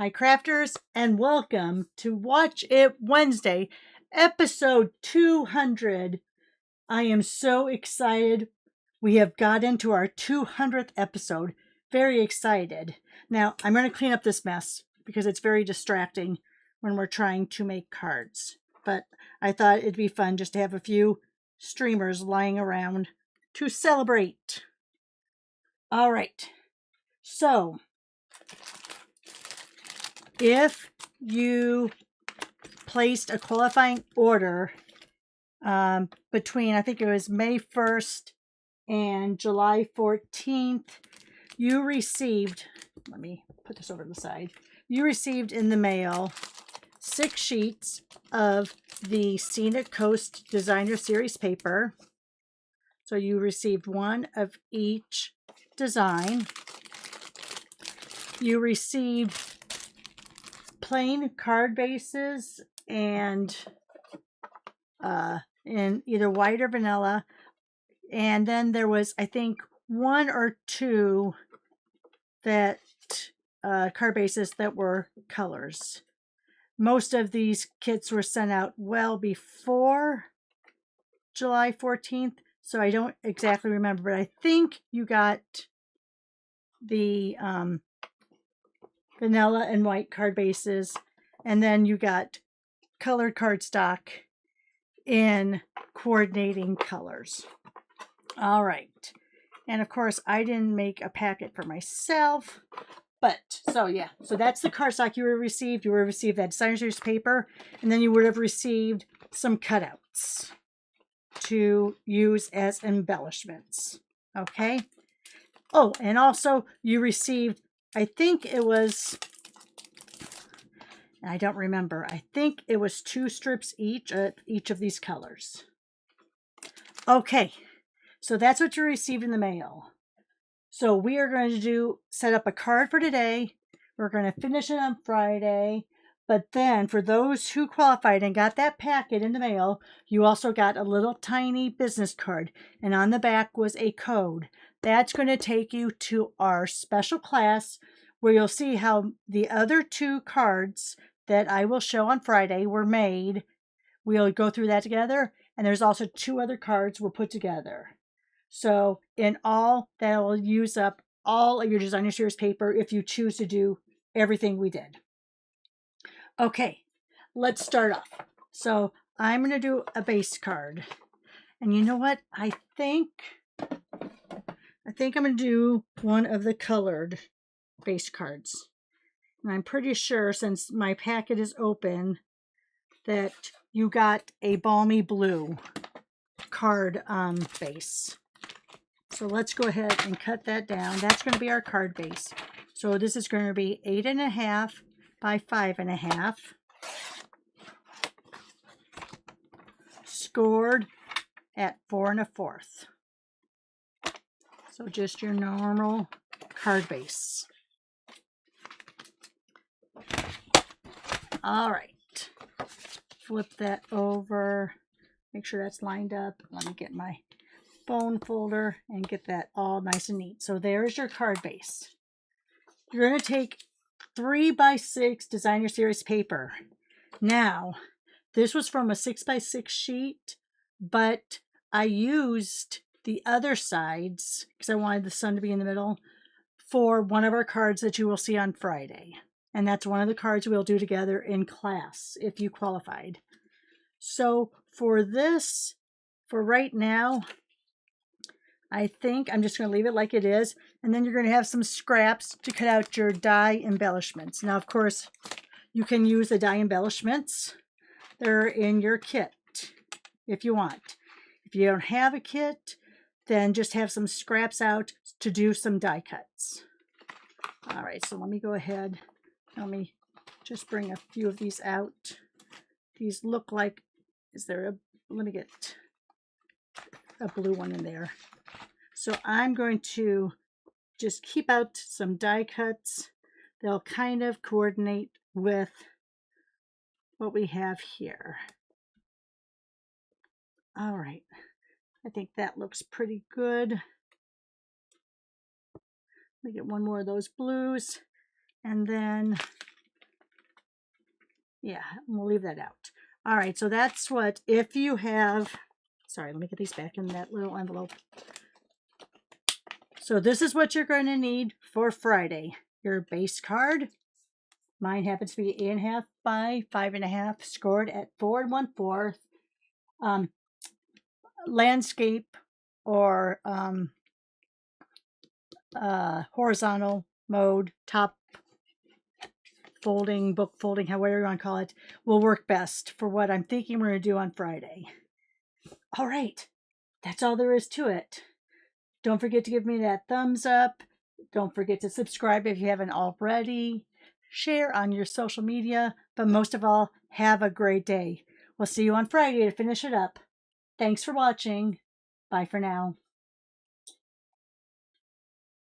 Hi, crafters, and welcome to Watch It Wednesday, episode 200. I am so excited. We have got into our 200th episode. Very excited. Now, I'm going to clean up this mess because it's very distracting when we're trying to make cards. But I thought it'd be fun just to have a few streamers lying around to celebrate. All right. So, if you placed a qualifying order between, I think it was May 1st and July 14th, you received, let me put this over to the side, you received in the mail 6 sheets of the Scenic Coast Designer Series paper. So you received one of each design. You received plain card bases and in either white or vanilla, and then there was, I think, 1 or 2 that card bases that were colors. Most of these kits were sent out well before July 14th, so I don't exactly remember, but I think you got the vanilla and white card bases, and then you got colored cardstock in coordinating colors. All right. And of course, I didn't make a packet for myself, but so that's the cardstock you would have received. You would have received that designer series paper, and then you would have received some cutouts to use as embellishments. Okay. Oh, and also you received, I think it was, I don't remember, I think it was 2 strips each of these colors. Okay, so that's what you received in the mail. So we are going to set up a card for today. We're going to finish it on Friday. But then for those who qualified and got that packet in the mail, you also got a little tiny business card. And on the back was a code. That's going to take you to our special class where you'll see how the other 2 cards that I will show on Friday were made. We'll go through that together. And there's also 2 other cards we'll put together. So in all, that will use up all of your designer series paper if you choose to do everything we did. Okay, let's start off. So I'm going to do a base card. And you know what? I think I'm going to do one of the colored base cards. And I'm pretty sure, since my packet is open, that you got a balmy blue card base. So let's go ahead and cut that down. That's going to be our card base. So this is going to be 8.5 by 5.5. Scored at 4 1/4. So just your normal card base. All right. Flip that over. Make sure that's lined up. Let me get my bone folder and get that all nice and neat. So there's your card base. You're going to take 3 by 6 designer series paper. Now, this was from a 6 by 6 sheet, but I used the other sides because I wanted the sun to be in the middle for one of our cards that you will see on Friday. And that's one of the cards we'll do together in class if you qualified. So for this, for right now, I think I'm just going to leave it like it is. And then you're going to have some scraps to cut out your die embellishments. Now, of course, you can use the die embellishments. They're in your kit if you want. If you don't have a kit, then just have some scraps out to do some die cuts. All right, so let me go ahead. Let me just bring a few of these out. These look like, let me get a blue one in there. So I'm going to just keep out some die cuts. They'll kind of coordinate with what we have here. All right. I think that looks pretty good. Let me get one more of those blues. And then Yeah, we'll leave that out. All right, so that's what, if you have, sorry, let me get these back in that little envelope. So this is what you're going to need for Friday. Your base card. Mine happens to be 8.5 by 5.5, scored at 4 1/4. Landscape or horizontal mode, top folding, book folding, however you want to call it, will work best for what I'm thinking we're going to do on Friday. All right, that's all there is to it. Don't forget to give me that thumbs up. Don't forget to subscribe if you haven't already. Share on your social media, but most of all, have a great day. We'll see you on Friday to finish it up. Thanks for watching. Bye for now.